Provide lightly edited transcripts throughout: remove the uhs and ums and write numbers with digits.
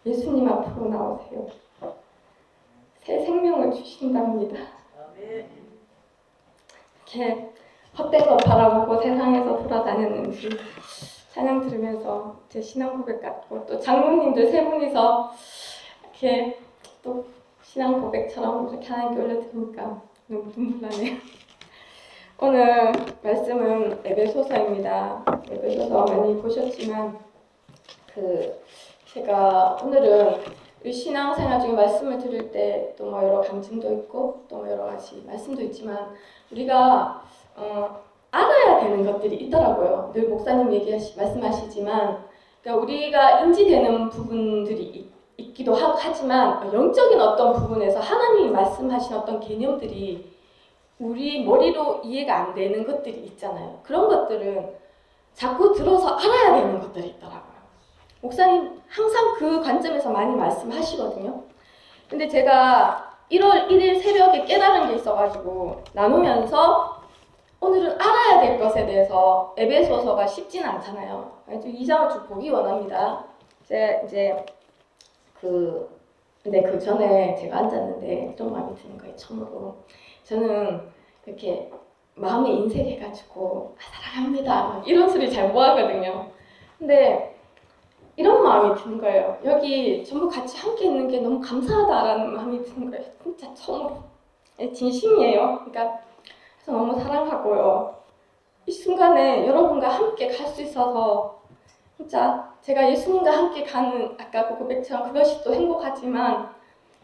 예수님 앞으로 나오세요. 새 생명을 주신답니다. 이렇게 헛된 것 바라보고 세상에서 돌아다녔는지 찬양 들으면서 제 신앙 고백 같고, 또 장로님들 세 분이서 이렇게 또 신앙 고백처럼 이렇게 하나님께 올려드리니까 너무 눈물 나네요. 오늘 말씀은 에베소서입니다. 에베소서 많이 보셨지만 제가 오늘은 우리 신앙생활 중에 말씀을 들을 때 또 뭐 여러 감정도 있고 또 뭐 여러 가지 말씀도 있지만 우리가 알아야 되는 것들이 있더라고요. 늘 목사님 말씀하시지만 그러니까 우리가 인지되는 부분들이 있기도 하지만 영적인 어떤 부분에서 하나님이 말씀하신 어떤 개념들이 우리 머리로 이해가 안 되는 것들이 있잖아요. 그런 것들은 자꾸 들어서 알아야 되는 것들이 있더라고요. 목사님 항상 그 관점에서 많이 말씀하시거든요. 근데 제가 1월 1일 새벽에 깨달은 게 있어가지고 나누면서 오늘은 알아야 될 것에 대해서 에베소서가 쉽지는 않잖아요. 2장을 쭉 보기 원합니다. 근데 그 전에 제가 앉았는데 좀 마음에 드는 거예요. 처음으로. 저는 이렇게 마음에 인색해가지고 사랑합니다 이런 소리 잘 못하거든요. 근데 이런 마음이 드는 거예요. 여기 전부 같이 함께 있는 게 너무 감사하다라는 마음이 드는 거예요. 진짜 처음으로. 진심이에요. 그러니까 그래서 너무 사랑하고요. 이 순간에 여러분과 함께 갈 수 있어서 진짜 제가 예수님과 함께 가는 아까 그 고백처럼 그것이 또 행복하지만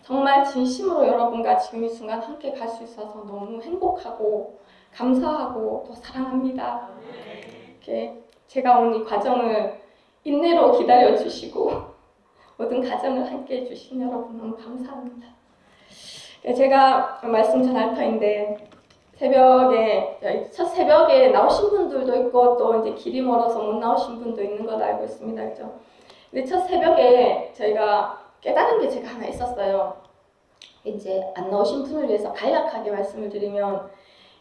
정말 진심으로 여러분과 지금 이 순간 함께 갈 수 있어서 너무 행복하고 감사하고 또 사랑합니다. 이렇게 제가 온 이 과정을 인내로 기다려주시고 모든 과정을 함께 해주신 여러분 너무 감사합니다. 제가 말씀 전할 터인데 첫 새벽에 나오신 분들도 있고 또 이제 길이 멀어서 못 나오신 분도 있는 걸 알고 있습니다. 그렇죠? 근데 첫 새벽에 저희가 깨달은 게 제가 하나 있었어요. 이제 안 나오신 분을 위해서 간략하게 말씀을 드리면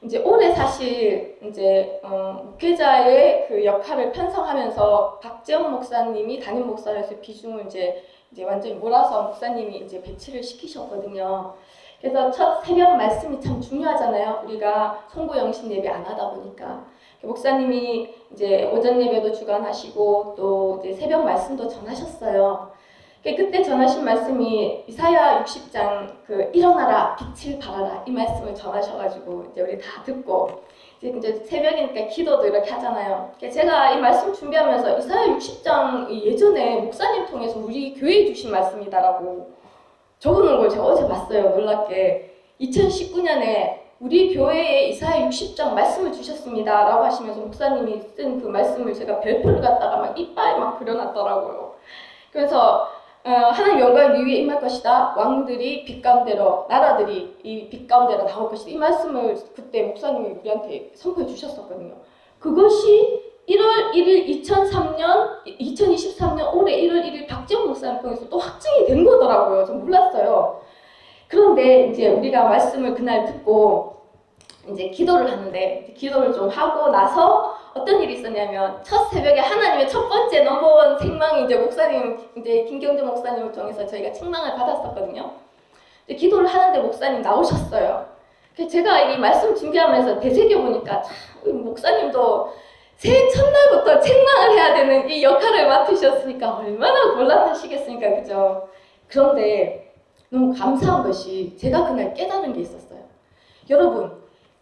이제 올해 사실 이제 목회자의 그 역할을 편성하면서 박재영 목사님이 담임 목사로서 비중을 이제 완전히 몰아서 목사님이 이제 배치를 시키셨거든요. 그래서 첫 새벽 말씀이 참 중요하잖아요. 우리가 송구 영신 예배 안 하다 보니까 목사님이 이제 오전 예배도 주관하시고 또 이제 새벽 말씀도 전하셨어요. 그때 전하신 말씀이 이사야 60장 일어나라 빛을 발하라 이 말씀을 전하셔가지고 이제 우리 다 듣고 이제 새벽이니까 기도도 이렇게 하잖아요. 제가 이 말씀 준비하면서 이사야 60장 예전에 목사님 통해서 우리 교회에 주신 말씀이다라고 적어놓은 걸 제가 어제 봤어요. 놀랍게 2019년에 우리 교회에 이사야 60장 말씀을 주셨습니다 라고 하시면서 목사님이 쓴 그 말씀을 제가 별표를 갖다가 막 이빨에 막 그려놨더라고요. 그래서 하나님 영광이 위에 임할 것이다. 왕들이 빛 가운데로, 나라들이 이 빛 가운데로 나올 것이다. 이 말씀을 그때 목사님이 우리한테 선포해 주셨었거든요. 그것이 1월 1일 2023년 올해 1월 1일 박재영 목사님 통해서 또 확증이 된 거더라고요. 전 몰랐어요. 그런데 이제 우리가 말씀을 그날 듣고 이제 기도를 하는데 기도를 좀 하고 나서 어떤 일이 있었냐면 첫 새벽에 하나님의 첫 번째 넘버원 책망이 이제 목사님 이제 김경주 목사님을 통해서 저희가 책망을 받았었거든요. 이제 기도를 하는데 목사님 나오셨어요. 제가 이 말씀 준비하면서 되새겨 보니까 참 목사님도 새해 첫날부터 책망을 해야 되는 이 역할을 맡으셨으니까 얼마나 곤란하시겠습니까, 그죠? 그런데 너무 감사한 것이 제가 그날 깨달은 게 있었어요. 여러분,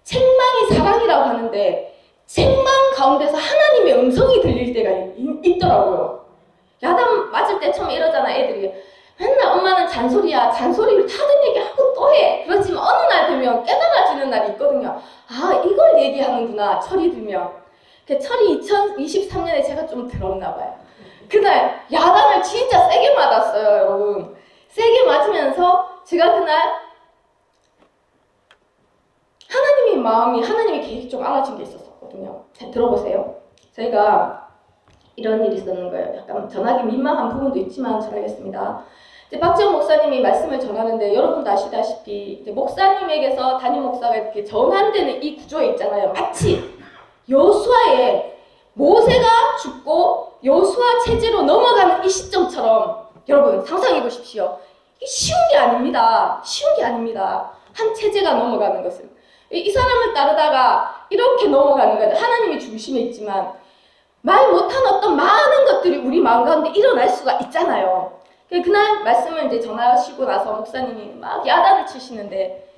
책망이 사랑이라고 하는데 책망 가운데서 하나님의 음성이 들릴 때가 있더라고요. 야단 맞을 때 처음에 이러잖아, 애들이. 맨날 엄마는 잔소리야. 잔소리를 하던 얘기하고 또 해. 그렇지만 어느 날 되면 깨달아지는 날이 있거든요. 아, 이걸 얘기하는구나, 철이 들면. 철이 2023년에 제가 좀 들었나 봐요. 그날 야단을 진짜 세게 맞았어요, 여러분. 세게 맞으면서 제가 그날 하나님의 마음이, 하나님의 계획이 좀 알아진 게 있었거든요. 잘 들어보세요. 저희가 이런 일이 있었는 거예요. 약간 전하기 민망한 부분도 있지만 전하겠습니다. 이제 박재영 목사님이 말씀을 전하는데 여러분도 아시다시피 이제 목사님에게서 담임 목사가 이렇게 전환되는 이 구조에 있잖아요. 마치 여호수아에 모세가 죽고 여호수아 체제로 넘어가는 이 시점처럼 여러분 상상해 보십시오. 이게 쉬운 게 아닙니다. 쉬운 게 아닙니다. 한 체제가 넘어가는 것은. 이 사람을 따르다가 이렇게 넘어가는 거죠. 하나님이 중심에 있지만 말 못한 어떤 많은 것들이 우리 마음 가운데 일어날 수가 있잖아요. 그날 말씀을 이제 전하시고 나서 목사님이 막 야단을 치시는데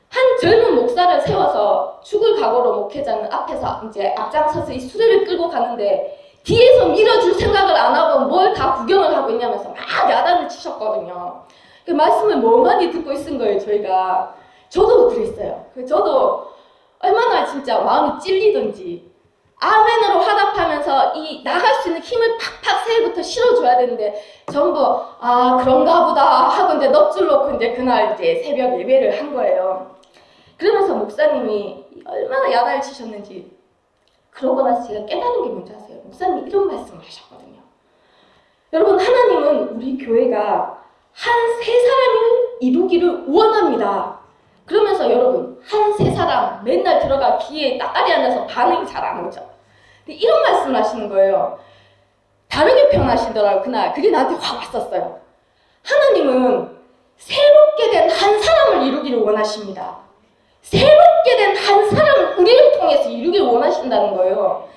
한 젊은 목사를 세워서 죽을 각오로 목회자는 앞에서 이제 앞장서서 이 수레를 끌고 가는데 뒤에서 밀어줄 생각을 안 하고 뭘 다 구경을 하고 있냐면서 막 야단을 치셨거든요. 그 말씀을 멍하니 듣고 있은 거예요, 저희가. 저도 그랬어요. 저도 얼마나 진짜 마음이 찔리던지 아멘으로 화답하면서 이 나갈 수 있는 힘을 팍팍 새해부터 실어줘야 되는데 전부 그런가 보다 하고 이제 넋줄 놓고 이제 그날 이제 새벽 예배를 한 거예요. 그러면서 목사님이 얼마나 야단을 치셨는지 그러고 나서 제가 깨달은 게 뭔지 아세요? 목사님이 이런 말씀을 하셨거든요. 여러분, 하나님은 우리 교회가 한 세 사람을 이루기를 원합니다. 그러면서 여러분, 한 세 사람 맨날 들어가 귀에 따까리 앉아서 반응이 잘 안 오죠. 근데 이런 말씀을 하시는 거예요. 다르게 표현하시더라고요. 그날 그게 나한테 확 왔었어요. 하나님은 새롭게 된 한 사람을 이루기를 원하십니다. 새롭게 된 한 사람을 우리를 통해서 이루기를 원하신다는 거예요.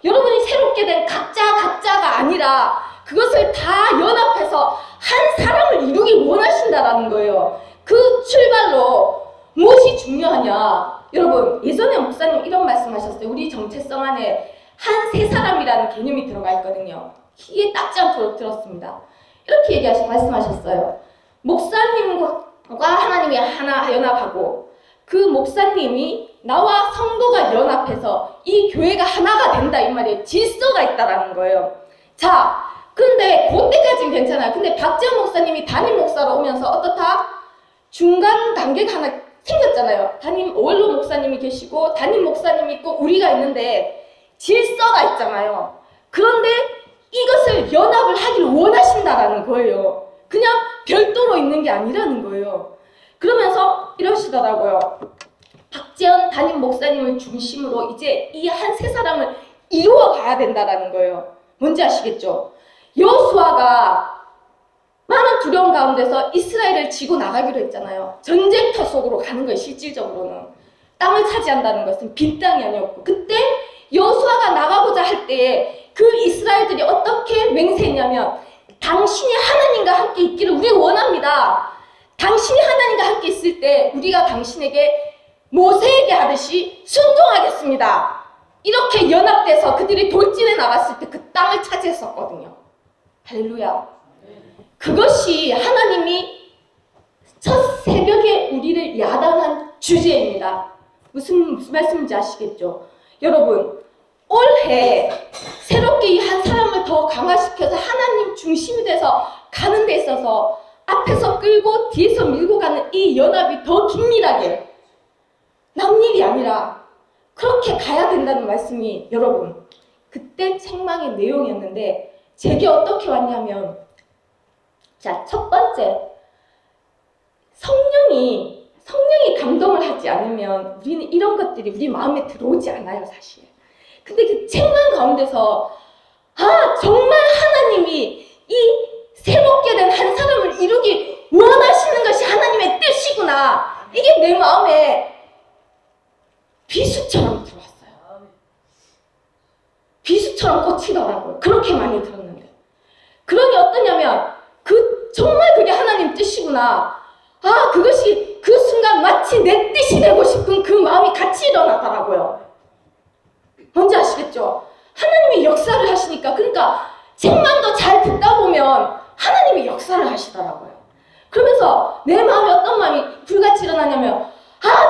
여러분이 새롭게 된 각자가 아니라 그것을 다 연합해서 한 사람을 이루기 원하신다라는 거예요. 그 출발로 무엇이 중요하냐? 여러분, 예전에 목사님 이런 말씀하셨어요. 우리 정체성 안에 한 세 사람이라는 개념이 들어가 있거든요. 귀에 닦지 않도록 들었습니다. 이렇게 말씀하셨어요. 목사님과 하나님이 하나 연합하고 그 목사님이 나와 성도가 연합해서 이 교회가 하나가 된다 이 말이에요. 질서가 있다라는 거예요. 자, 근데 그때까지는 괜찮아요. 근데 박재원 목사님이 담임 목사로 오면서 어떻다? 중간 단계가 하나 생겼잖아요. 원로 목사님이 계시고 담임 목사님이 있고 우리가 있는데 질서가 있잖아요. 그런데 이것을 연합을 하기를 원하신다라는 거예요. 그냥 별도로 있는 게 아니라는 거예요. 그러면서 이러시더라고요. 박재현 담임 목사님을 중심으로 이제 이 한 세 사람을 이루어 가야 된다라는 거예요. 뭔지 아시겠죠? 여호수아가 많은 두려움 가운데서 이스라엘을 지고 나가기로 했잖아요. 전쟁터 속으로 가는 거예요. 실질적으로는. 땅을 차지한다는 것은 빈 땅이 아니었고 그때 여호수아가 나가고자 할 때에 그 이스라엘들이 어떻게 맹세했냐면 당신이 하나님과 함께 있기를 우리가 원합니다. 당신이 하나님과 함께 있을 때 우리가 당신에게 모세에게 하듯이 순종하겠습니다. 이렇게 연합돼서 그들이 돌진해 나갔을 때 그 땅을 차지했었거든요. 할렐루야. 그것이 하나님이 첫 새벽에 우리를 야단한 주제입니다. 무슨 말씀인지 아시겠죠? 여러분, 올해 새롭게 이 한 사람을 더 강화시켜서 하나님 중심이 돼서 가는 데 있어서 앞에서 끌고 뒤에서 밀고 가는 이 연합이 더 긴밀하게 남 일이 아니라 그렇게 가야 된다는 말씀이 여러분 그때 책망의 내용이었는데 제게 어떻게 왔냐면 자, 첫 번째 성령이 감동을 하지 않으면 우리는 이런 것들이 우리 마음에 들어오지 않아요, 사실. 근데 그 책망 가운데서 정말 하나님이 이 새롭게 된 한 사람을 이루기 원하시는 것이 하나님의 뜻이구나. 이게 내 마음에 비수처럼 들어왔어요. 비수처럼 꽂히더라고요. 그렇게 많이 들었는데. 그러니 어떠냐면 정말 그게 하나님 뜻이구나. 그것이 그 순간 마치 내 뜻이 되고 싶은 그 마음이 같이 일어나더라고요. 뭔지 아시겠죠? 하나님이 역사를 하시니까 그러니까 책만도 잘 듣다 보면 하나님이 역사를 하시더라고요. 그러면서 내 마음에 어떤 마음이 불같이 일어나냐면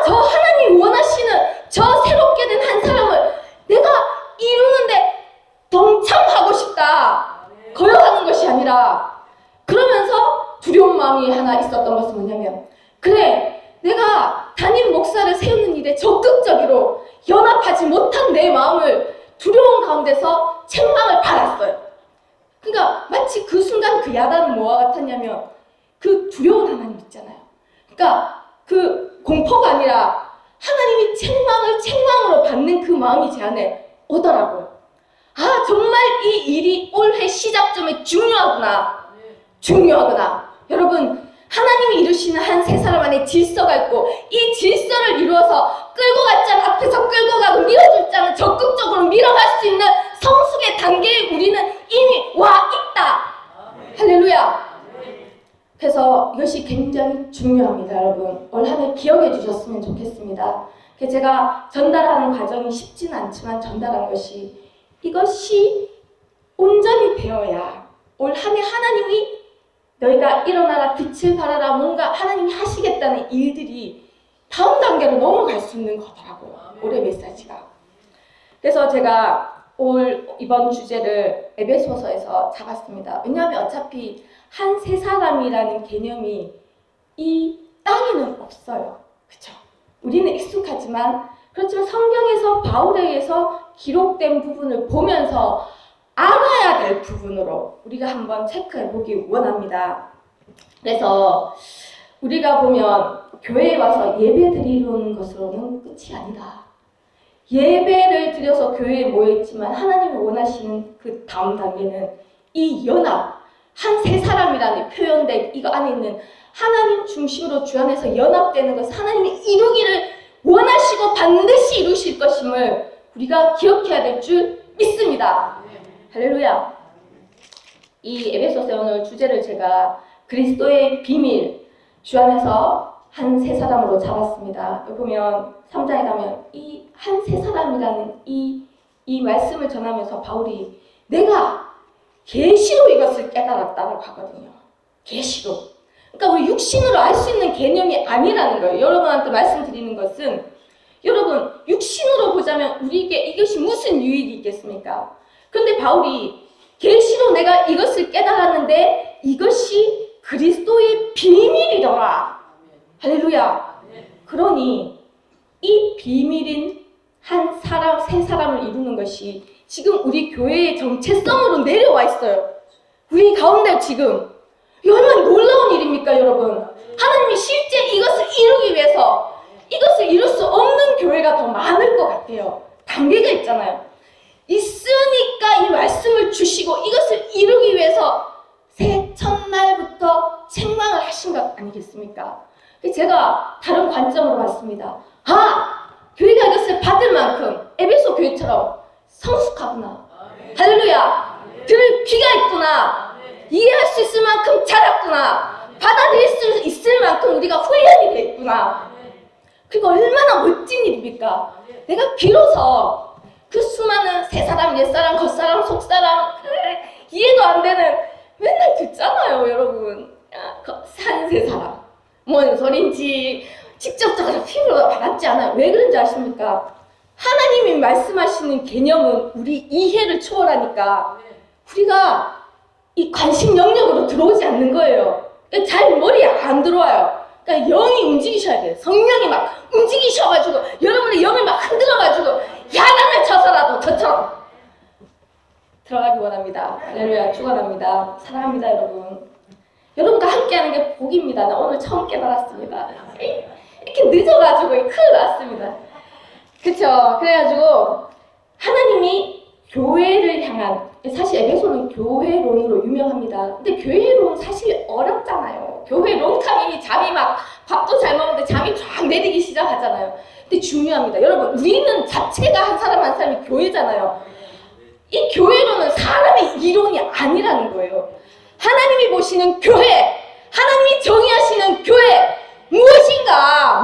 저 하나님이 원하시는 저 새롭게 된 한 사람을 내가 이루는데 동참하고 싶다. 거역하는 것이 아니라 그러면서 두려운 마음이 하나 있었던 것은 뭐냐면 그래 내가 담임 목사를 세우는 일에 적극적으로 연합하지 못한 내 마음을 두려운 가운데서 책망을 받았어요. 그러니까 마치 그 순간 그 야단은 뭐와 같았냐면 그 두려운 하나님 있잖아요. 그러니까 그 공포가 아니라 하나님이 책망을 책망으로 받는 그 마음이 제 안에 오더라고요. 정말 이 일이 올해 시작점에 중요하구나. 중요하구나. 여러분, 하나님이 이루시는 한 세 사람 안에 질서가 있고 이 질서를 이루어서 끌고 갈 자는 앞에서 끌고 가고 밀어줄 자는 적극적으로 밀어갈 수 있는 성숙의 단계에 우리는 이미 와 있다. 할렐루야. 그래서 이것이 굉장히 중요합니다. 여러분, 올 한 해 기억해 주셨으면 좋겠습니다. 제가 전달하는 과정이 쉽지는 않지만 전달한 것이 이것이 온전히 되어야 올 한 해 하나님이 너희가 일어나라 빛을 발하라 뭔가 하나님이 하시겠다는 일들이 다음 단계로 넘어갈 수 있는 거더라고요. 올해 메시지가. 그래서 제가 이번 주제를 에베소서에서 잡았습니다. 왜냐하면 어차피 한 세 사람이라는 개념이 이 땅에는 없어요. 그렇죠? 우리는 익숙하지만 그렇지만 성경에서 바울에 의해서 기록된 부분을 보면서 알아야 될 부분으로 우리가 한번 체크해 보기 원합니다. 그래서 우리가 보면 교회에 와서 예배 드리는 것으로는 끝이 아니다. 예배를 드려서 교회에 모여있지만 하나님이 원하시는 그 다음 단계는 이 연합, 한 세 사람이라는 표현된 이거 안에 있는 하나님 중심으로 주 안에서 연합되는 것을 하나님이 이루기를 원하시고 반드시 이루실 것임을 우리가 기억해야 될 줄 믿습니다. 할렐루야. 이 에베소서의 오늘 주제를 제가 그리스도의 비밀, 주 안에서 한 세 사람으로 잡았습니다. 여기 보면 3장에 가면 이 한 세 사람이라는 이 말씀을 전하면서 바울이 내가 계시로 이것을 깨달았다고 하거든요. 계시로. 그러니까 우리 육신으로 알 수 있는 개념이 아니라는 거예요. 여러분한테 말씀드리는 것은 여러분 육신으로 보자면 우리에게 이것이 무슨 유익이 있겠습니까? 그런데 바울이 계시로 내가 이것을 깨달았는데 이것이 그리스도의 비밀이더라. 할렐루야. 그러니 이 비밀인 한 사람, 세 사람을 이루는 것이 지금 우리 교회의 정체성으로 내려와 있어요. 우리 가운데 지금 이 얼마나 놀라운 일입니까, 여러분? 하나님이 실제 이것을 이루기 위해서 이것을 이룰 수 없는 교회가 더 많을 것 같아요. 단계가 있잖아요. 있으니까 이 말씀을 주시고 이것을 이루기 위해서 새 첫날부터 책망을 하신 것 아니겠습니까? 제가 다른 관점으로 봤습니다. 교회가 이것을 받을 만큼 에베소 교회처럼 성숙하구나. 할렐루야. 들을 귀가 있구나. 이해할 수 있을 만큼 자랐구나. 받아들일 수 있을 만큼 우리가 훈련이 돼 있구나. 그리고 얼마나 멋진 일입니까? 내가 비로소 그 수많은 세 사람, 옛 사람, 겉사람, 속사람 이해도 안 되는 맨날 듣잖아요, 여러분. 한 세 사람. 뭔 소린지 직접적으로 피부로 받았지 않아요. 왜 그런지 아십니까? 하나님이 말씀하시는 개념은 우리 이해를 초월하니까 우리가 이 관심 영역으로 들어오지 않는 거예요. 그러니까 잘 머리에 안 들어와요. 그러니까 영이 움직이셔야 돼요. 성령이 막 움직이셔가지고 여러분의 영을 막 흔들어가지고 야단을 쳐서라도 저처럼 들어가기 원합니다. 할렐루야. 축원합니다. 사랑합니다, 여러분. 여러분과 함께하는 게 복입니다. 나 오늘 처음 깨달았습니다. 이렇게 늦어가지고 큰일 났습니다. 그쵸? 그래가지고 하나님이 교회를 향한, 사실 에베소는 교회론으로 유명합니다. 근데 교회론 사실 어렵잖아요. 교회론 하면 잠이 막 밥도 잘 먹는데 잠이 쫙 내리기 시작하잖아요. 근데 중요합니다. 여러분, 우리는 자체가 한 사람 한 사람이 교회잖아요. 이 교회론은 사람의 이론이 아니라는 거예요. 하나님이 보시는 교회, 하나님이 정의하시는 교회 무엇인가?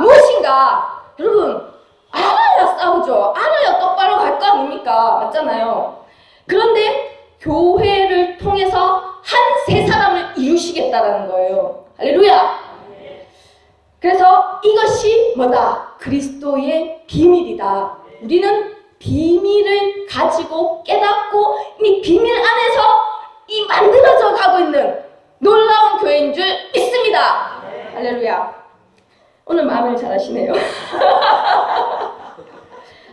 여러분, 알아야 싸우죠. 알아야 똑바로 갈 거 아닙니까? 맞잖아요. 그런데 교회를 통해서 한 세 사람을 이루시겠다라는 거예요. 할렐루야. 그래서 이것이 뭐다? 그리스도의 비밀이다. 우리는 비밀을 가지고 깨닫고 이미 비밀 안에서 이 만들어져 가고 있는 놀라운 교회인 줄 믿습니다. 할렐루야. 오늘 마음을 잘하시네요.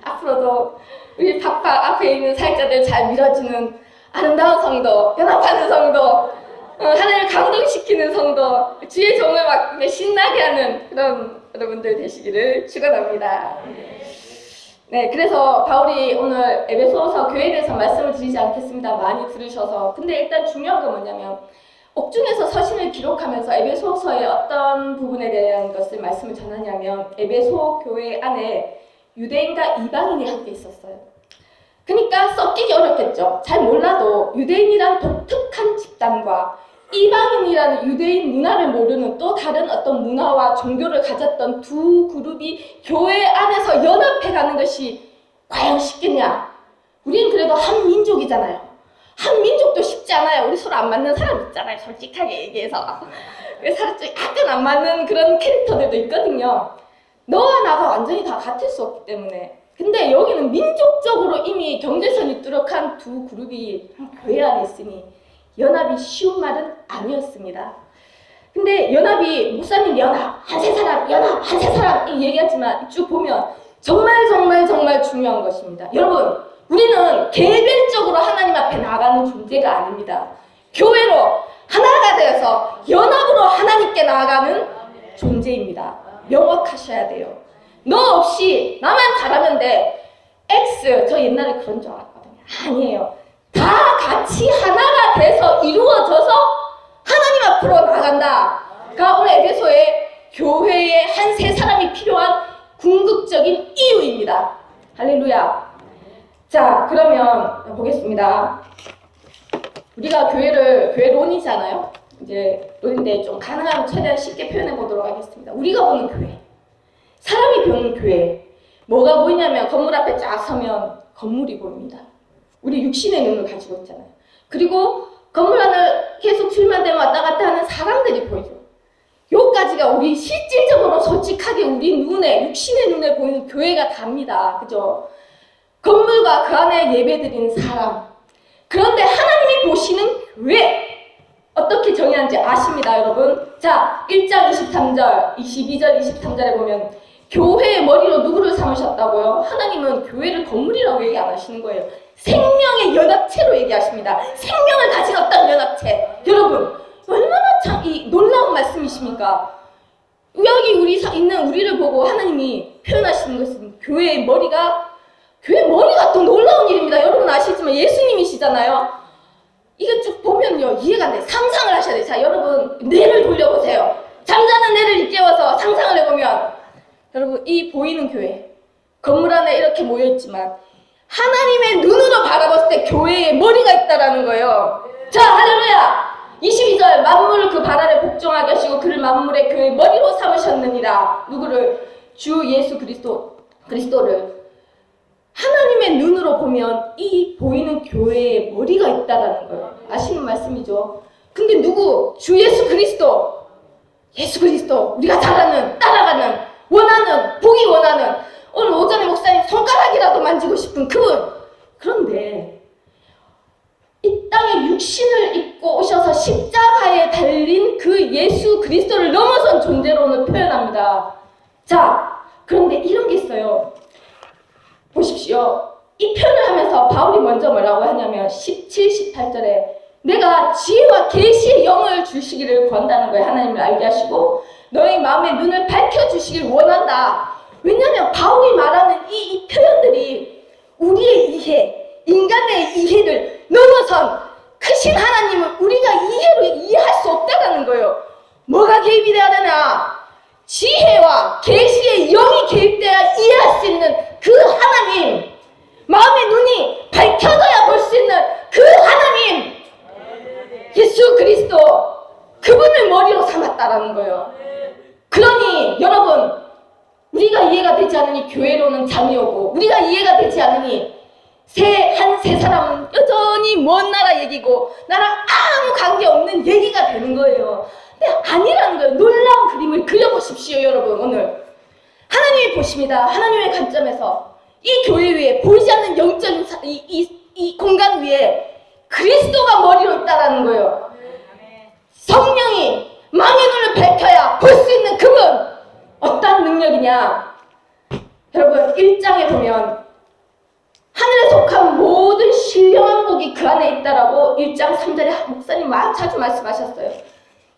앞으로도 우리 팍팍 앞에 있는 사역자들 잘 밀어주는 아름다운 성도, 연합하는 성도, 하나님을 감동시키는 성도, 주의 종을 막 신나게 하는 그런 여러분들 되시기를 축원합니다. 네, 그래서 바울이 오늘 에베소서 교회에 대해서 말씀을 드리지 않겠습니다. 많이 들으셔서. 근데 일단 중요한 건 뭐냐면 옥중에서 서신을 기록하면서 에베소서의 어떤 부분에 대한 것을 말씀을 전하냐면 에베소 교회 안에 유대인과 이방인이 함께 있었어요. 그러니까 섞이기 어렵겠죠. 잘 몰라도 유대인이란 독특한 집단과 이방인이라는 유대인 문화를 모르는 또 다른 어떤 문화와 종교를 가졌던 두 그룹이 교회 안에서 연합해가는 것이 과연 쉽겠냐? 우리는 그래도 한 민족이잖아요. 한 민족도 쉽지 않아요. 우리 서로 안 맞는 사람 있잖아요. 솔직하게 얘기해서. 서로 약간 안 맞는 그런 캐릭터들도 있거든요. 너와 나가 완전히 다 같을 수 없기 때문에. 근데 여기는 민족적으로 이미 경계선이 뚜렷한 두 그룹이 교회 안에 있으니 연합이 쉬운 말은 아니었습니다. 근데 연합이 목사님 연합, 한세 사람, 연합, 한세 사람 이 얘기하지만 쭉 보면 정말 중요한 것입니다. 여러분, 우리는 개별적으로 하나님 앞에 나아가는 존재가 아닙니다. 교회로 하나가 되어서 연합으로 하나님께 나아가는 존재입니다. 명확하셔야 돼요. 너 없이 나만 잘하면 돼. X, 저 옛날에 그런 줄 알았거든요. 아니에요. 다 같이 하나가 돼서 이루어져서 하나님 앞으로 나아간다가 오늘 에베소의 교회에 한 세 사람이 필요한 궁극적인 이유입니다. 할렐루야. 자, 그러면 보겠습니다. 우리가 교회 론이잖아요. 이제 론인데 좀 가능하면 최대한 쉽게 표현해 보도록 하겠습니다. 우리가 보는 교회, 사람이 보는 교회, 뭐가 보이냐면 건물 앞에 쫙 서면 건물이 보입니다. 우리 육신의 눈을 가지고 있잖아요. 그리고 건물 안을 계속 출입되면 왔다 갔다 하는 사람들이 보이죠. 요까지가 우리 실질적으로 솔직하게 우리 눈에, 육신의 눈에 보이는 교회가 답니다. 그죠? 건물과 그 안에 예배드리는 사람. 그런데 하나님이 보시는 교회. 어떻게 정의하는지 아십니다, 여러분? 자, 1장 23절, 22절, 23절에 보면 교회의 머리로 누구를 삼으셨다고요? 하나님은 교회를 건물이라고 얘기 안 하시는 거예요. 생명의 연합체로 얘기하십니다. 생명을 가진 어떤 연합체. 여러분, 얼마나 참 이 놀라운 말씀이십니까? 여기 있는 우리를 보고 하나님이 표현하시는 것은 교회의 머리가 더 놀라운 일입니다. 여러분 아시지만 예수님이시잖아요. 이거 쭉 보면요 이해가 안 돼. 상상을 하셔야 돼요. 자, 여러분 뇌를 돌려보세요. 잠자는 뇌를 일깨워서 상상을 해보면 여러분 이 보이는 교회 건물 안에 이렇게 모여있지만 하나님의 눈으로 바라봤을 때 교회에 머리가 있다라는 거예요. 자, 할렐루야. 22절 만물을 그 발 아래 복종하게 하시고 그를 만물의 교회의 머리로 삼으셨느니라. 누구를? 주 예수 그리스도를. 하나님의 눈으로 보면 이 보이는 교회에 머리가 있다라는 거예요. 아시는 말씀이죠. 근데 누구? 주 예수 그리스도. 우리가 잘하는, 따라가는, 원하는, 보기 원하는, 오늘 오전에 목사님 손가락이라도 만지고 싶은 그분. 그런데 이 땅에 육신을 입고 오셔서 십자가에 달린 그 예수 그리스도를 넘어선 존재로는 표현합니다. 자, 그런데 이런 게 있어요. 보십시오. 이 표현을 하면서 바울이 먼저 뭐라고 하냐면 17, 18절에 내가 지혜와 계시의 영을 주시기를 구한다는 거예요. 하나님을 알게 하시고 너희 마음의 눈을 밝혀주시길 원한다. 왜냐하면 바울이 말하는 이 표현들이 우리의 이해, 인간의 이해를 넘어선 크신 하나님을 우리가 이해로 이해할 수 없다는 거예요. 뭐가 개입이 돼야 되나? 지혜와 계시의 영이 개입돼야 이해할 수 있는 그 하나님, 마음의 눈이 밝혀져야 볼 수 있는 그 하나님, 예수 그리스도, 그분을 머리로 삼았다라는 거예요. 그러니 여러분, 우리가 이해가 되지 않으니 교회로는 잠이 오고, 우리가 이해가 되지 않으니 한 세 사람은 여전히 먼 나라 얘기고 나랑 아무 관계없는 얘기가 되는 거예요. 근데 아니라는 거예요. 놀라운 그림을 그려보십시오, 여러분. 오늘 하나님이 보십니다. 하나님의 관점에서 이 교회 위에 보이지 않는 영적인 이 공간 위에 그리스도가 머리로 있다라는 거예요. 성령이 마음의 눈을 밝혀야 볼 수 있는 그분. 어떤 능력이냐? 여러분 1장에 보면 하늘에 속한 모든 신령한 복이 그 안에 있다라고 1장 3절에 목사님 자주 말씀하셨어요.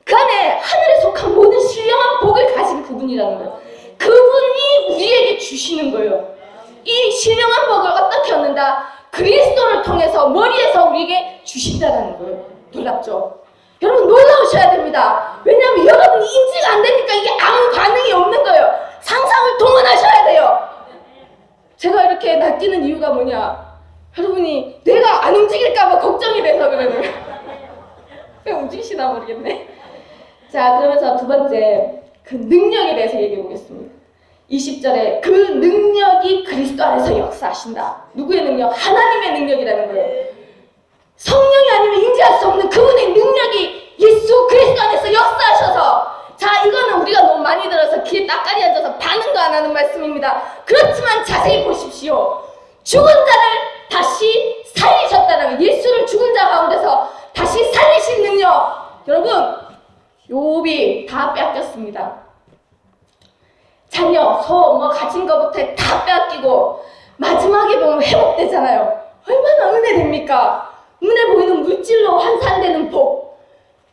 그 안에 하늘에 속한 모든 신령한 복을 가진 그분이라는 거예요. 그분이 우리에게 주시는 거예요. 이 신령한 복을 어떻게 얻는다? 그리스도를 통해서 머리에서 우리에게 주신다는 거예요. 놀랍죠? 여러분 놀라우셔야 됩니다. 왜냐하면 여러분이 인지가 안 되니까 이게 아무 반응이 없는 거예요. 상상을 동원하셔야 돼요. 제가 이렇게 낚이는 이유가 뭐냐? 여러분이 내가 안 움직일까봐 걱정이 돼서 그러는 거예요. 왜 움직이시나 모르겠네. 자, 그러면서 두 번째, 그 능력에 대해서 얘기해 보겠습니다. 20절에 그 능력이 그리스도 안에서 역사하신다. 누구의 능력? 하나님의 능력이라는 거예요. 성령이 아니면 인지할 수 없는 그분의 능력이 예수 그리스도 안에서 역사하셔서, 자, 이거는 우리가 너무 많이 들어서 귀에 따까리 앉아서 반응도 안 하는 말씀입니다. 그렇지만 자세히 보십시오. 죽은 자를 다시 살리셨다는, 예수를 죽은 자 가운데서 다시 살리신 능력. 여러분, 욥이 다 뺏겼습니다. 자녀, 소, 가진 것부터 다 뺏기고 마지막에 보면 회복되잖아요. 얼마나 은혜됩니까? 눈에 보이는 물질로 환산되는 복.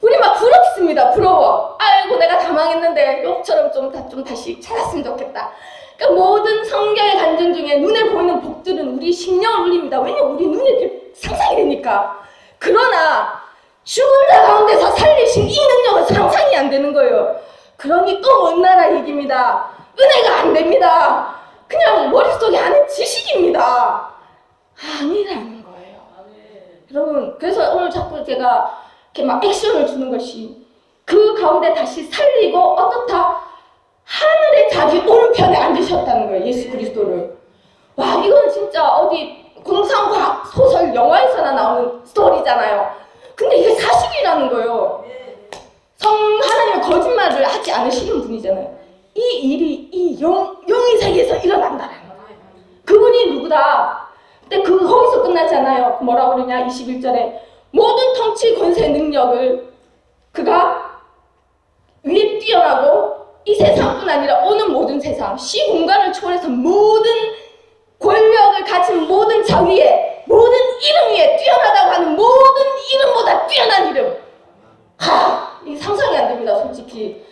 우리 막 부럽습니다. 부러워. 아이고 내가 다 망했는데 욕처럼 좀 다시 찾았으면 좋겠다. 그러니까 모든 성경의 간증 중에 눈에 보이는 복들은 우리 심령을 울립니다. 왜냐면 우리 눈에 이렇게 상상이 되니까. 그러나 죽은 자 가운데서 살리신 이 능력은 상상이 안 되는 거예요. 그러니 또 먼 나라 얘기입니다. 은혜가 안 됩니다. 그냥 머릿속에 아는 지식입니다. 아니라는 거예요. 여러분, 그래서 오늘 자꾸 제가 이렇게 막 액션을 주는 것이, 그 가운데 다시 살리고 어떻다? 하늘에 자기 오른편에 앉으셨다는 거예요. 예수 그리스도를. 와, 이건 진짜 어디 공상과학 소설 영화에서나 나오는 스토리잖아요. 근데 이게 사실이라는 거예요. 하나님은 거짓말을 하지 않으시는 분이잖아요. 이 일이 이 영의 세계에서 일어난다는 거예요. 그분이 누구다? 근데 거기서 끝나지 않아요. 뭐라고 그러냐? 21절에 모든 통치 권세 능력을 그가 위에 뛰어나고 이 세상뿐 아니라 오는 모든 세상, 시공간을 초월해서 모든 권력을 가진 모든 자위에, 모든 이름 위에 뛰어나다고 하는 모든 이름보다 뛰어난 이름. 이게 상상이 안 됩니다, 솔직히.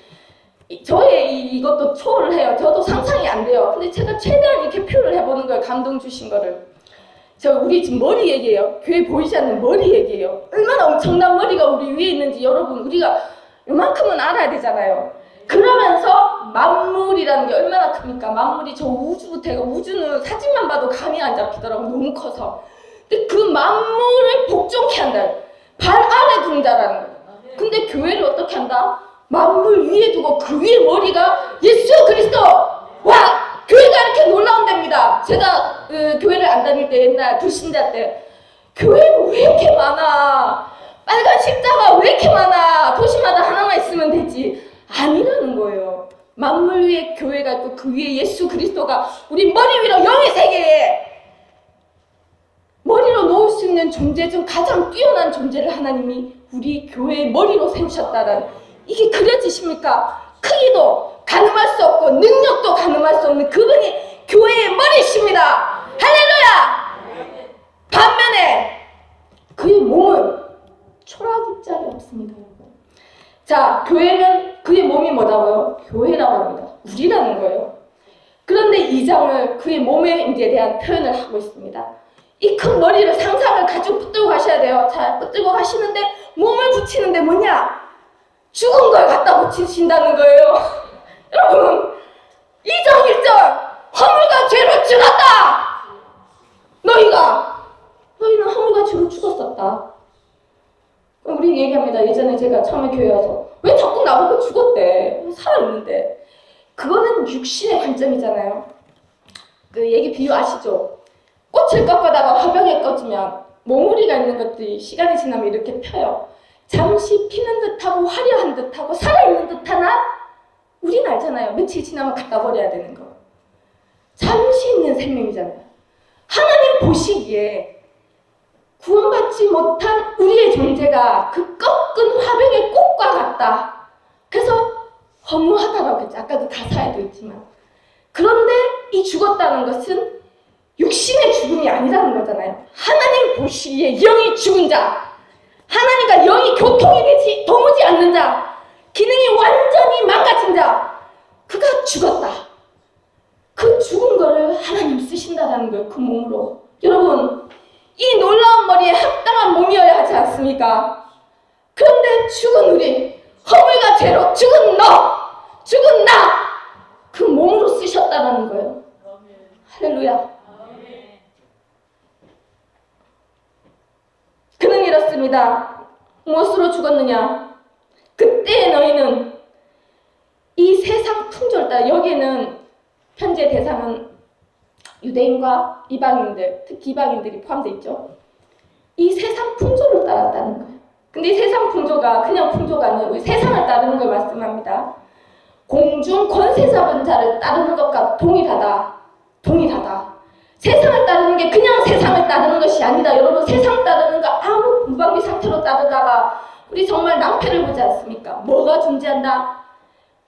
이것도 초월을 해요. 저도 상상이 안 돼요. 근데 제가 최대한 이렇게 표현을 해보는 거예요. 감동 주신 거를. 우리 지금 머리 얘기예요. 교회 보이지 않는 머리 얘기예요. 얼마나 엄청난 머리가 우리 위에 있는지 여러분, 우리가 요만큼은 알아야 되잖아요. 그러면서 만물이라는 게 얼마나 큽니까? 만물이 저 우주부터 해가, 우주는 사진만 봐도 감이 안 잡히더라고, 너무 커서. 근데 그 만물을 복종케 한다. 발 아래 둔 자라는 거예요. 근데 교회를 어떻게 한다? 만물 위에 두고 그 위에 머리가 예수 그리스도! 와! 교회가 이렇게 놀라운 데입니다. 제가 교회를 안 다닐 때, 옛날 불신자 때, 교회는 왜 이렇게 많아? 빨간 십자가 왜 이렇게 많아? 도시마다 하나만 있으면 되지. 아니라는 거예요. 만물 위에 교회가 있고 그 위에 예수 그리스도가 우리 머리 위로 영의 세계에 머리로 놓을 수 있는 존재 중 가장 뛰어난 존재를 하나님이 우리 교회의 머리로 세우셨다는, 이게 그려지십니까? 크기도 가늠할 수 없고 능력도 가늠할 수 없는 그분이 교회의 머리십니다. 할렐루야! 반면에 그의 몸은 초라기짝이 없습니다. 자, 교회는 그의 몸이 뭐라고요? 교회라고 합니다. 우리라는 거예요. 그런데 이 장을 그의 몸에 대한 표현을 하고 있습니다. 이 큰 머리를, 상상을 가지고 붙들고 가셔야 돼요. 자, 붙들고 가시는데 몸을 붙이는데 뭐냐? 죽은 걸 갖다 붙이신다는 거예요. 여러분, 2장 1절 허물과 죄로 죽었다. 너희는 허물과 죄로 죽었었다. 우리 얘기합니다. 예전에 제가 처음에 교회 와서 왜 자꾸 나보고 죽었대? 살아있는데. 그거는 육신의 관점이잖아요. 그 얘기 비유 아시죠? 꽃을 꺾어다가 화병에 꺼지면 모무리가 있는 것들이 시간이 지나면 이렇게 펴요. 잠시 피는 듯하고 화려한 듯하고 살아있는 듯하나 우린 알잖아요. 며칠 지나면 갖다 버려야 되는 거. 잠시 있는 생명이잖아요. 하나님 보시기에 구원받지 못한 우리의 존재가 그 꺾은 화병의 꽃과 같다. 그래서 허무하다라고 했죠. 아까 그 가사에도 있지만. 그런데 이 죽었다는 것은 육신의 죽음이 아니라는 거잖아요. 하나님 보시기에 영이 죽은 자, 하나님과 영이 교통이 되지 도무지 않는 자, 기능이 완전히 망가진 자, 그가 죽었다. 그 죽은 거를 하나님 쓰신다라는 거예요. 그 몸으로. 여러분, 이 놀라운 머리에 합당한 몸이어야 하지 않습니까? 그런데 죽은 우리, 허물과 죄로 죽은 너, 죽은 나, 그 몸으로 쓰셨다는 거예요. 할렐루야. 그는 이렇습니다. 무엇으로 죽었느냐? 그때 너희는 이 세상 풍조를 따라, 여기에는 편지의 대상은 유대인과 이방인들, 특히 이방인들이 포함되어 있죠. 이 세상 풍조를 따랐다는 거예요. 근데 이 세상 풍조가 그냥 풍조가 아니고 세상을 따르는 걸 말씀합니다. 공중 권세 잡은 자를 따르는 것과 동일하다. 동일하다. 세상을 따르는 게 그냥 세상을 따르는 것이 아니다. 여러분, 세상 따르는 거 아무 무방비 상태로 따르다가 우리 정말 낭패를 보지 않습니까? 뭐가 존재한다?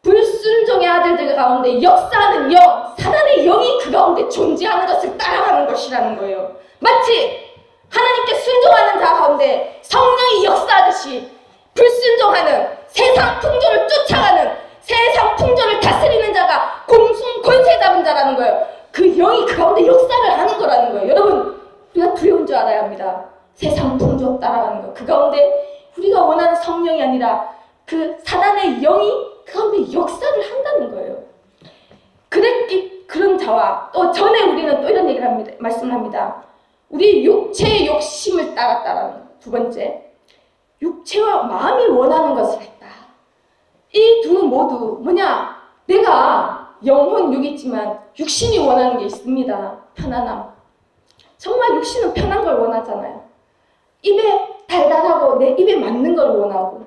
불순종의 아들들 가운데 역사하는 영, 사단의 영이 그 가운데 존재하는 것을 따라가는 것이라는 거예요. 마치 하나님께 순종하는 자 가운데 성령이 역사하듯이 불순종하는 세상 풍조를 쫓아가는 세상 풍조를 다스리는 자가 공중 권세 잡은 자라는 거예요. 그 영이 그 가운데 역사를 하는 거라는 거예요. 여러분, 우리가 두려운 줄 알아야 합니다. 세상 풍조 따라가는 거. 그 가운데 우리가 원하는 성령이 아니라 그 사단의 영이 그 가운데 역사를 한다는 거예요. 그런 자와 또 전에 우리는 또 이런 얘기를 합니다. 말씀을 합니다. 우리 육체의 욕심을 따랐다라는 두 번째, 육체와 마음이 원하는 것을 했다. 이 두 모두 뭐냐? 내가 영혼 육이지만 육신이 원하는 게 있습니다. 편안함. 정말 육신은 편한 걸 원하잖아요. 입에 달달하고 내 입에 맞는 걸 원하고,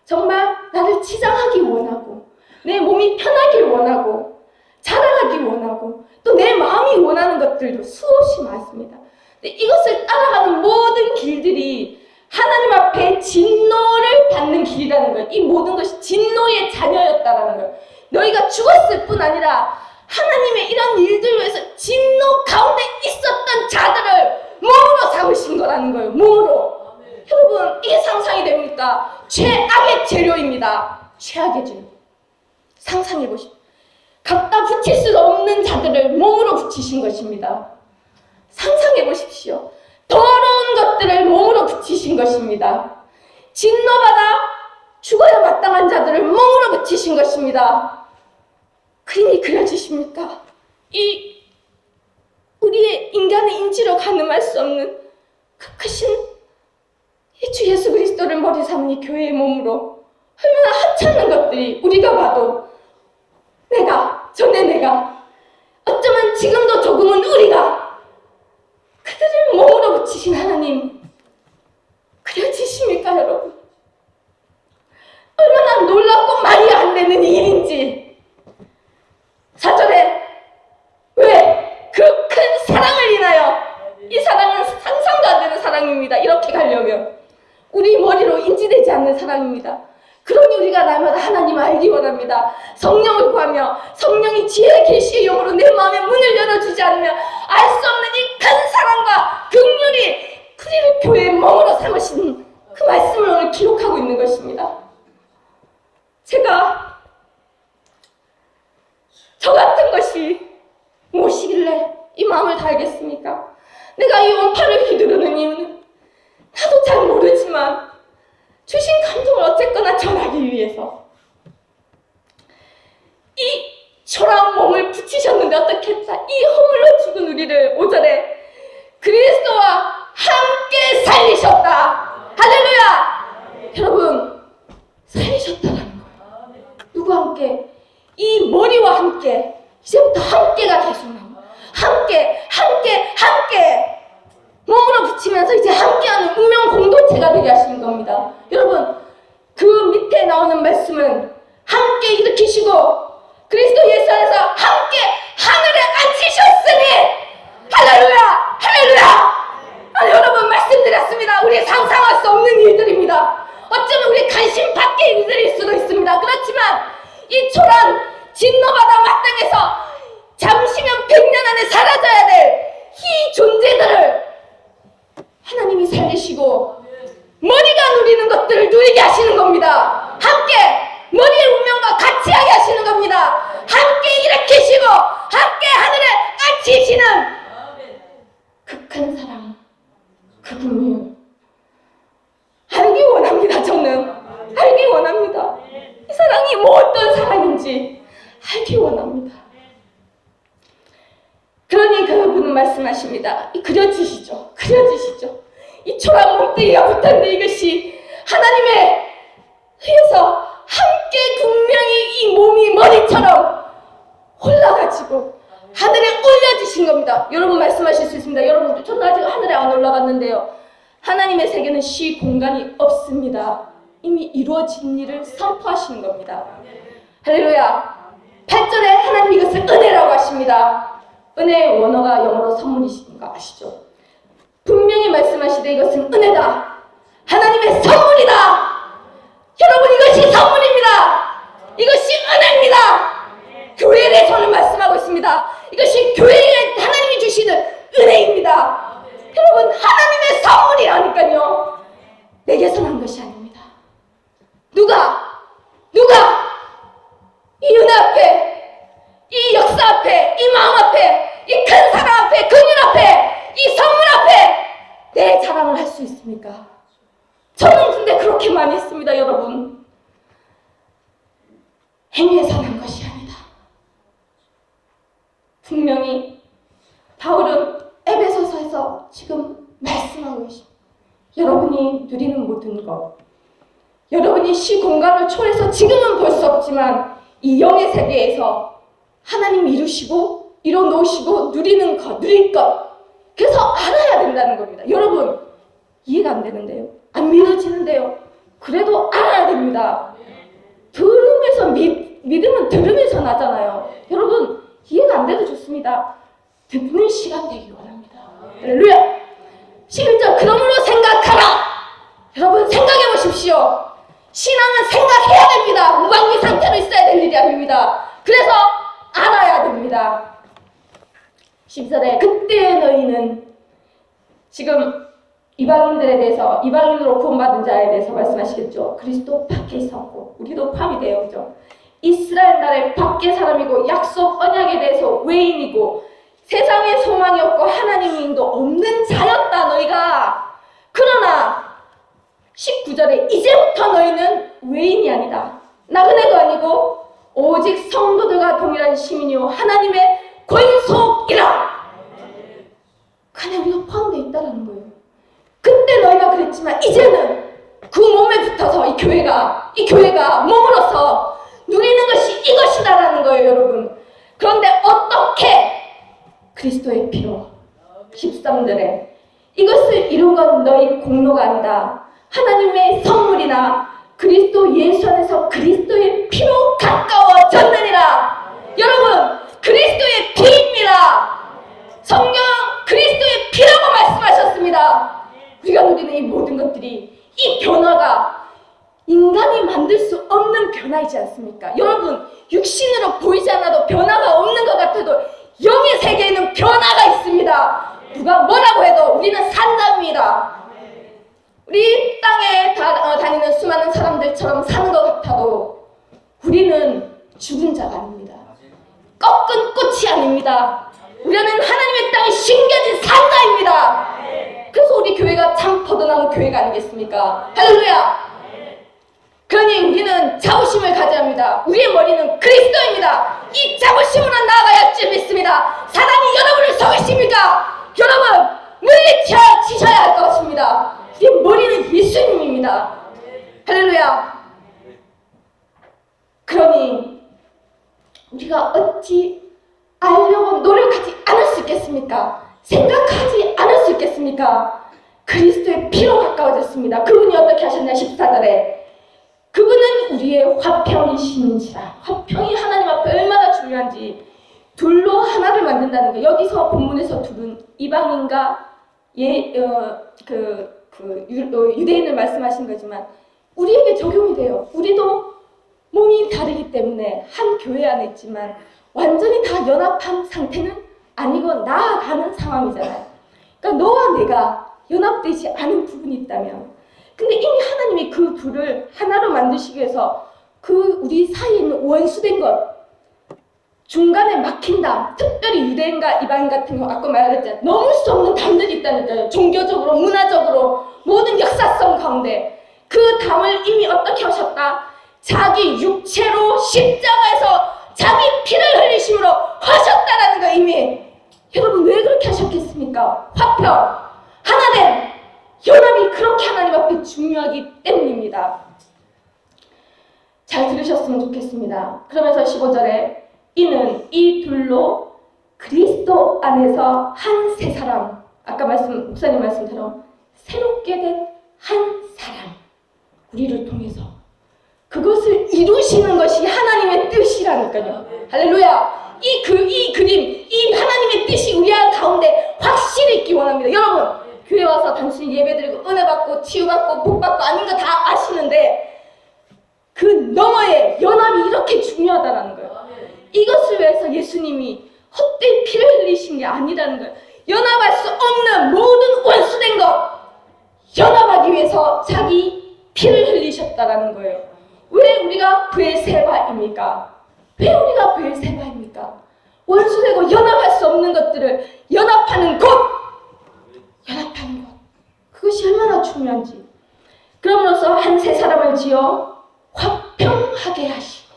정말 나를 치장하기 원하고, 내 몸이 편하길 원하고, 자라가기 원하고, 또 내 마음이 원하는 것들도 수없이 많습니다. 근데 이것을 따라가는 모든 길들이 하나님 앞에 진노를 받는 길이라는 거예요. 이 모든 것이 진노의 자녀였다라는 거예요. 너희가 죽었을 뿐 아니라 하나님의 이런 일들로 해서 진노 가운데 있었던 자들을 몸으로 삼으신 거라는 거예요. 몸으로. 여러분, 이게 상상이 됩니까? 최악의 재료입니다. 최악의 재료. 상상해 보십시오. 갖다 붙일 수 없는 자들을 몸으로 붙이신 것입니다. 상상해 보십시오. 더러운 것들을 몸으로 붙이신 것입니다. 진노받아 죽어야 마땅한 자들을 몸으로 붙이신 것입니다. 그림이 그려지십니까? 이 우리의 인간의 인지로 가늠할 수 없는 그 크신 이 주 예수 그리스도를 머리 삼은 이 교회의 몸으로 얼마나 하찮은 것들이 우리가 봐도 내가 어쩌면 지금도 조금은 우리가 그들을 몸으로 붙이신 하나님 그려지십니까, 여러분? 얼마나 놀랍고 말이 안 되는 일인지. 4절에 왜? 그 큰 사랑을 인하여. 이 사랑은 상상도 안 되는 사랑입니다. 이렇게 가려면 우리 머리로 인지되지 않는 사랑입니다. 그러니 우리가 날마다 하나님을 알기 원합니다. 성령을 구하며 성령이 지혜의 계시의 영으로 내 마음의 문을 열어주지 않으면 알 수 없는 이 큰 사랑과 긍휼이 우리를 교회의 몸으로 삼으신 그 말씀을 오늘 기록하고 있는 것입니다. 제가 저 같은 것이 무엇이길래 이 마음을 다 알겠습니까? 내가 이 원파를 휘두르는 이유는 나도 잘 모르지만 주신 감동을 어쨌거나 전하기 위해서 이 초라한 몸을 붙이셨는데 어떻게 했다? 이 허물로 죽은 우리를 5절에 그리스도와 함께 살리셨다. 할렐루야! 여러분, 살리셨다라는 거예요. 누구와 함께? 이 머리와 함께. 이제부터 함께가 계속 나옵니다. 함께 몸으로 붙이면서 이제 함께하는 운명 공동체가 되게 하시는 겁니다. 여러분, 그 밑에 나오는 말씀은 함께 일으키시고 그리스도 예수 안에서 함께 하늘에 앉히셨으니 할렐루야! 여러분, 말씀드렸습니다. 우리 상상할 수 없는 일들입니다. 어쩌면 우리 관심 밖의 일들일 수도 있습니다. 그렇지만 이 초란 진노받아 마땅해서 잠시면 100년 안에 사라져야 될 이 존재들을 하나님이 살리시고 머리가 누리는 것들을 누리게 하시는 겁니다. 함께 머리의 운명과 같이 하게 하시는 겁니다. 함께 일으키시고 함께 하늘에 앉히시는 그 큰 사랑, 그 긍휼 알기 원합니다. 저는 말씀하십니다. 그려주시죠. 그려주시죠. 이 초라한 몸뚱이가 붙었는데 이것이 하나님의 위해서 함께 분명히 이 몸이 머리처럼 올라가지고 하늘에 올려주신 겁니다. 여러분 말씀하실 수 있습니다. 여러분, 저는 아직 하늘에 안 올라갔는데요. 하나님의 세계는 시 공간이 없습니다. 이미 이루어진 일을 선포하시는 겁니다. 할렐루야. 8절에 하나님 이것을 은혜라고 하십니다. 은혜의 원어가 영어로 선물이신 거 아시죠? 분명히 말씀하시되 이것은 은혜다. 하나님의 선물이다. 여러분, 이것이 선물입니다. 이것이 은혜입니다. 교회에 대해서는 말씀하고 있습니다. 이것이 교회에 하나님이 주시는 은혜입니다. 여러분, 하나님의 선물이라니까요. 내게서 난 것이 아닙니다. 누가 이 은혜 앞에, 이 역사 앞에, 이 마음 앞에, 이 큰 사랑 앞에, 근육 앞에, 이 선물 앞에 내 자랑을 할 수 있습니까? 저는 근데 그렇게 많이 했습니다. 여러분, 행위에서 난 것이 아니다. 분명히 바울은 에베소서에서 지금 말씀하고 계십니다. 여러분이 누리는 모든 것, 여러분이 시 공간을 초월해서 지금은 볼 수 없지만 이 영의 세계에서 하나님이 이루시고 이뤄놓으시고 누리는 것, 누릴 것, 그래서 알아야 된다는 겁니다. 여러분, 이해가 안 되는데요, 안 믿어지는데요, 그래도 알아야 됩니다. 들으면서 믿음은 들으면서 나잖아요. 여러분, 이해가 안 돼도 좋습니다. 듣는 시간 되기 원합니다. 할렐루야. 11절, 그러므로 생각하라. 여러분, 생각해 보십시오. 신앙은 생각해야 됩니다. 무방비 상태로 있어야 될 일이 아닙니다. 그래서 알아야 됩니다. 14절에 그때 너희는, 지금 이방인들에 대해서, 이방인으로 구원받은 자에 대해서 말씀하시겠죠. 그리스도 밖에 있었고, 우리도 포함이 돼요. 그죠? 이스라엘 나라의 밖의 사람이고 약속 언약에 대해서 외인이고 세상에 소망이 없고 하나님의 인도 없는 자였다 너희가. 그러나 19절에 이제부터 너희는 외인이 아니다, 나그네도 아니고 오직 성도들과 동일한 시민이요 하나님의 권속이라. 그 안에 우리가 포함되어 있다는 거예요. 그때 너희가 그랬지만 이제는 그 몸에 붙어서 이 교회가 몸으로서 누리는 것이 이것이다라는 거예요. 여러분, 그런데 어떻게? 그리스도의 피로. 13절에 이것을 이룬 건 너희 공로가 아니다, 하나님의 선물이나 그리스도 예수 안에서 그리스도의 피로 가까워졌느니라. 여러분, 그리스도의 피입니다. 성경 그리스도의 피라고 말씀하셨습니다. 우리가 누리는 이 모든 것들이, 이 변화가 인간이 만들 수 없는 변화이지 않습니까? 여러분, 육신으로 보이지 않아도 변화가 없는 것 같아도 영의 세계에는 변화가 있습니다. 누가 뭐라고 해도 우리는 산답니다. 우리 땅에 다니는 수많은 사람들처럼 사는 것 같아도 우리는 죽은 자가 아닙니다. 꺾은 꽃이 아닙니다. 우리는 하나님의 땅에 심겨진 산자입니다. 그래서 우리 교회가 참 퍼져나온 교회가 아니겠습니까? 할렐루야. 그러니 우리는 자부심을 가져야 합니다. 우리의 머리는 그리스도입니다. 이 자부심으로 나아가야 할 줄 믿습니다. 사단이 여러분을 속이십니까? 여러분, 물리치셔야 할 것입니다. 이 머리는 예수님입니다. 할렐루야. 그러니 우리가 어찌 알려고 노력하지 않을 수 있겠습니까? 생각하지 않을 수 있겠습니까? 그리스도의 피로 가까워졌습니다. 그분이 어떻게 하셨냐? 14절에 그분은 우리의 화평이신지라. 화평이 하나님 앞에 얼마나 중요한지, 둘로 하나를 만든다는 거. 여기서 본문에서 둘은 이방인과 유대인을 말씀하신 거지만 우리에게 적용이 돼요. 우리도 몸이 다르기 때문에 한 교회 안에 있지만 완전히 다 연합한 상태는 아니고 나아가는 상황이잖아요. 그러니까 너와 내가 연합되지 않은 부분이 있다면, 근데 이미 하나님이 그 둘을 하나로 만드시기 위해서 그 우리 사이에 있는 원수된 것, 중간에 막힌다. 특별히 유대인과 이방인 같은 경우 아까 말했잖아요. 넘을 수 없는 담들이 있다니까요. 종교적으로, 문화적으로, 모든 역사성 가운데 그 담을 이미 어떻게 하셨다? 자기 육체로 십자가에서 자기 피를 흘리심으로 하셨다라는 거. 이미 여러분 왜 그렇게 하셨겠습니까? 화평, 하나된 연합이 그렇게 하나님 앞에 중요하기 때문입니다. 잘 들으셨으면 좋겠습니다. 그러면서 15절에 이는 이 둘로 그리스도 안에서 한 세 사람, 아까 목사님 말씀처럼 새롭게 된 한 사람, 우리를 통해서 그것을 이루시는 것이 하나님의 뜻이라니까요. 할렐루야. 이 그림, 이 하나님의 뜻이 우리 가운데 확실히 있기 원합니다. 여러분, 교회 와서 단순히 예배드리고 은혜 받고 치유받고 복 받고 아닌 거 다 아시는데 그 너머에 연합이 이렇게 중요하다는 거예요. 이것을 위해서 예수님이 헛되이 피를 흘리신 게 아니라는 거예요. 연합할 수 없는 모든 원수된 것 연합하기 위해서 자기 피를 흘리셨다라는 거예요. 왜 우리가 브엘세바입니까? 왜 우리가 브엘세바입니까? 원수되고 연합할 수 없는 것들을 연합하는 것! 연합하는 것. 그것이 얼마나 중요한지. 그러므로서 한 세 사람을 지어 화평하게 하시고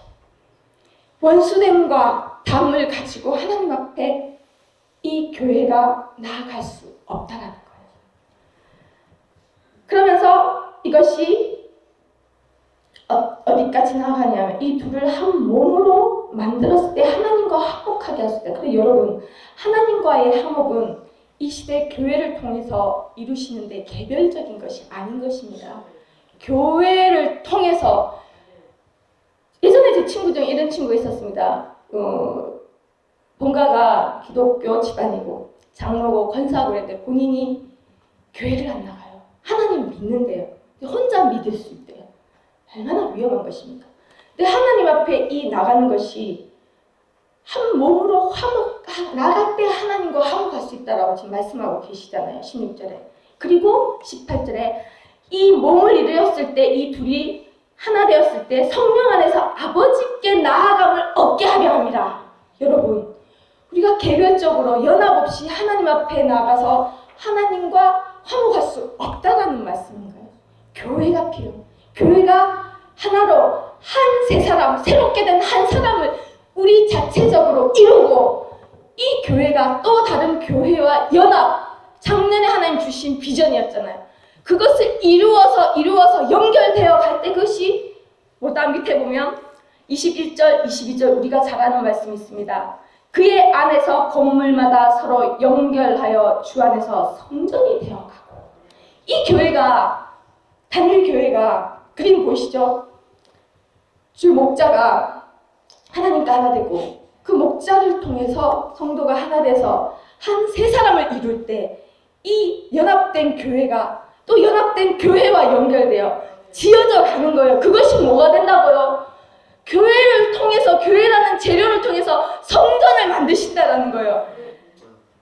원수됨과 담을 가지고 하나님 앞에 이 교회가 나아갈 수 없다라는 거예요. 그러면서 이것이 어디까지 나아가냐면 이 둘을 한 몸으로 만들었을 때 하나님과 화목하게 했을 때, 그리고 여러분 하나님과의 화목은 이 시대 교회를 통해서 이루시는데 개별적인 것이 아닌 것입니다. 교회를 통해서 예전에 제 친구 중에 이런 친구가 있었습니다. 본가가 기독교 집안이고 장로고 권사고 그랬는데 본인이 교회를 안 나가요. 하나님 믿는데요. 혼자 믿을 수 있대요. 얼마나 위험한 것입니까? 근데 하나님 앞에 이 나가는 것이 한 몸으로 나갈 때 하나님과 화목할 수 있다라고 지금 말씀하고 계시잖아요. 16절에. 그리고 18절에 이 몸을 이루었을 때 이 둘이 하나 되었을 때 성령 안에서 아버지께 나아감을 얻게 하려 합니다. 여러분, 우리가 개별적으로 연합 없이 하나님 앞에 나가서 하나님과 화목할 수 없다라는 말씀인가요? 교회가 필요해요. 교회가 하나로 한 세 사람, 새롭게 된 한 사람을 우리 자체적으로 이루고 이 교회가 또 다른 교회와 연합, 작년에 하나님 주신 비전이었잖아요. 그것을 이루어서 연결되어 갈 때 그것이 뭐다 밑에 보면 21절, 22절 우리가 잘 아는 말씀이 있습니다. 그의 안에서 건물마다 서로 연결하여 주 안에서 성전이 되어가고, 이 교회가 단일 교회가 그림 보이시죠? 주 목자가 하나님과 하나 되고 그 목자를 통해서 성도가 하나 돼서 한 세 사람을 이룰 때 이 연합된 교회가 또 연합된 교회와 연결되어 지어져 가는 거예요. 그것이 뭐가 된다고요? 교회를 통해서, 교회라는 재료를 통해서 성전을 만드신다라는 거예요.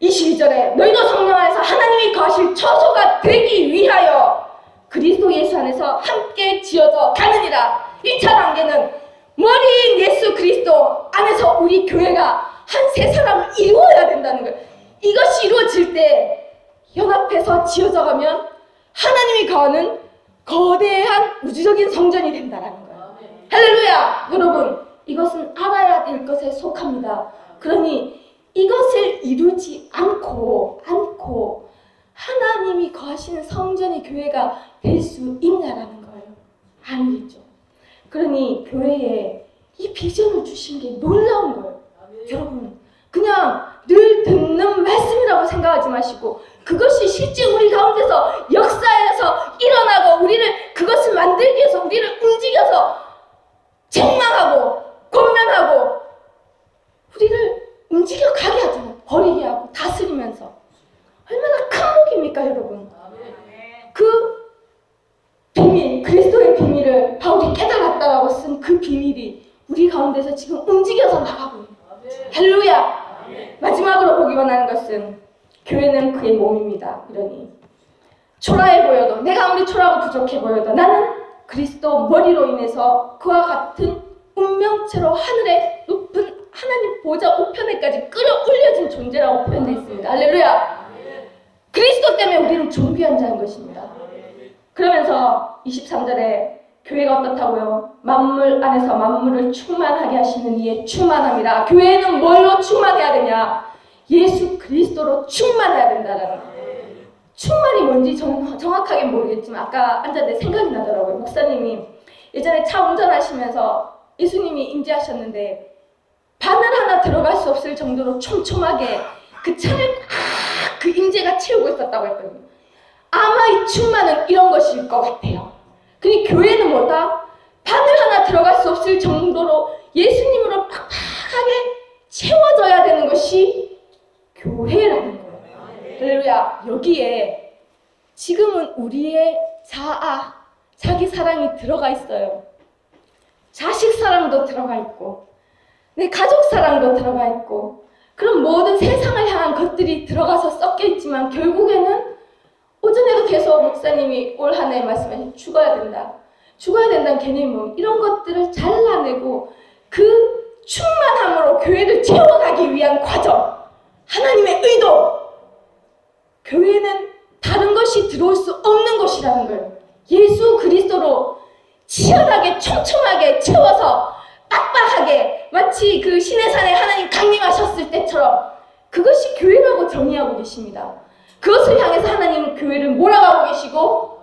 22절에 너희도 성령 안에서 하나님이 거하실 처소가 되기 위하여 그리스도 예수 안에서 함께 지어져 가느니라. 1차 단계는 머리인 예수 그리스도 안에서 우리 교회가 한 세 사람을 이루어야 된다는 거예요. 이것이 이루어질 때 연합해서 지어져 가면 하나님이 거하는 거대한 우주적인 성전이 된다는 거예요. 할렐루야! 여러분, 이것은 알아야 될 것에 속합니다. 그러니 이것을 이루지 않고 하나님이 거하시는 성전이 교회가 될 수 있냐라는 거예요. 아니겠죠. 그러니 교회에 이 비전을 주신 게 놀라운 거예요. 여러분, 그냥 늘 듣는 말씀이라고 생각하지 마시고 그것이 실제 우리 가운데서 역사에서 일어나고 우리를 그것을 만들기 위해서 우리를 움직여서 책망하고 권면하고 우리를 움직여 가게 하잖아요. 버리게 하고 다스리면서. 얼마나 큰 복입니까, 여러분? 그 비밀, 그리스도의 비밀을 바울이 깨달았다라고 쓴 그 비밀이 우리 가운데서 지금 움직여서 나가고 있는 거예요. 할렐루야! 마지막으로 보기 원하는 것은 교회는 그의 몸입니다. 이러니 초라해 보여도, 내가 아무리 초라하고 부족해 보여도 나는 그리스도 머리로 인해서 그와 같은 운명체로 하늘의 높은 하나님 보좌 우편에까지 끌어올려진 존재라고 표현되어 있습니다. 할렐루야! 그리스도 때문에 우리는 존귀한 자인 것입니다. 그러면서 23절에 교회가 어떻다고요? 만물 안에서 만물을 충만하게 하시는 이의 충만함이라. 교회는 뭘로 충만해야 되냐? 예수 그리스도로 충만해야 된다라는 거예요. 충만이 뭔지 저는 정확하게 모르겠지만 아까 앉았는데 생각이 나더라고요. 목사님이 예전에 차 운전하시면서 예수님이 임재하셨는데 바늘 하나 들어갈 수 없을 정도로 촘촘하게 그 차를 그 임재가 채우고 있었다고 했거든요. 아마 이 충만은 이런 것일 것 같아요. 근데 교회는 뭐다? 바늘 하나 들어갈 수 없을 정도로 예수님으로 팍팍하게 채워져야 되는 것이 교회라는 거예요. 할렐루야. 여기에 지금은 우리의 자아, 자기 사랑이 들어가 있어요. 자식 사랑도 들어가 있고 내 가족 사랑도 들어가 있고 그런 모든 세상을 향한 것들이 들어가서 섞여 있지만 결국에는 오전에도 계속 목사님이 올 한 해 말씀하신 죽어야 된다. 죽어야 된다는 개념이 뭐 이런 것들을 잘라내고 그 충만함으로 교회를 채워가기 위한 과정, 하나님의 의도. 교회는 다른 것이 들어올 수 없는 것이라는 거예요. 예수 그리스도로 치열하게 촘촘하게 채워서 빡빡하게 마치 그 시내산에 하나님 강림하셨을 때처럼 그것이 교회라고 정의하고 계십니다. 그것을 향해서 하나님은 교회를 몰아가고 계시고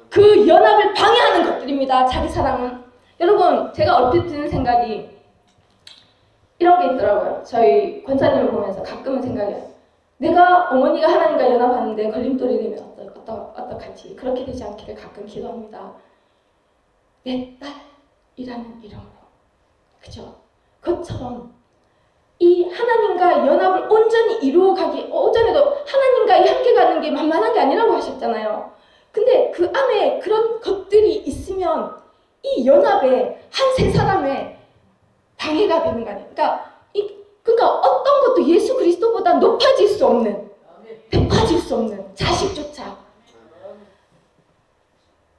그 연합을 방해하는 것들입니다. 자기 사랑은. 여러분 제가 얼핏 드는 생각이 이런 게 있더라고요. 저희 권사님을 보면서 가끔은 생각이 나요. 내가 어머니가 하나님과 연합하는데 걸림돌이 되면 어떡하지? 그렇게 되지 않기를 가끔 기도합니다. 내 딸이라는 이름으로. 그죠? 그것처럼 이 하나님과 연합을 온전히 이루어가기, 오전에도 하나님과 이 함께 가는 게 만만한 게 아니라고 하셨잖아요. 근데 그 안에 그런 것들이 있으면 이 연합에 한 세 사람의 방해가 되는 거 아니에요. 그러니까 어떤 것도 예수 그리스도보다 높아질 수 없는, 높아질 수 없는 자식조차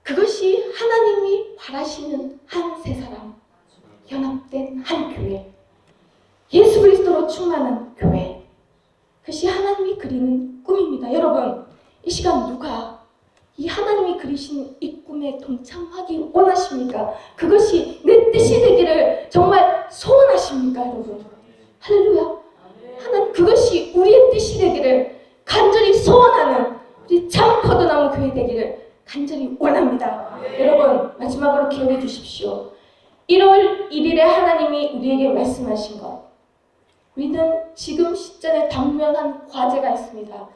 그것이 하나님이 바라시는 한 세 사람, 연합된 한 교회, 예수 그리스도로 충만한 교회, 그것이 하나님이 그리는 꿈입니다. 여러분 이 시간 누가 이 하나님이 그리신 이 꿈에 동참하기 원하십니까? 그것이 내 뜻이 되기를 정말 소원하십니까, 여러분? 할렐루야. 하나님 그것이 우리의 뜻이 되기를 간절히 소원하는 우리 참 포도나무 교회 되기를 간절히 원합니다. 여러분 마지막으로 기억해 주십시오. 1월 1일에 하나님이 우리에게 말씀하신 것, 우리는 지금 시점에 당면한 과제가 있습니다.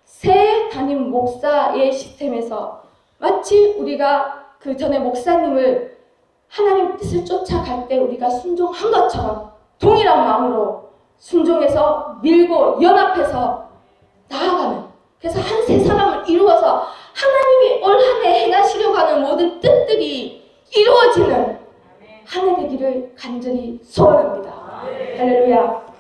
새 담임 목사의 시스템에서 마치 우리가 그 전에 목사님을 하나님 뜻을 쫓아갈 때 우리가 순종한 것처럼 동일한 마음으로 순종해서 밀고 연합해서 나아가는, 그래서 한 세 사람을 이루어서 하나님이 올 한 해 행하시려고 하는 모든 뜻들이 이루어지는 한 해 되기를 간절히 소원합니다. 할렐루야.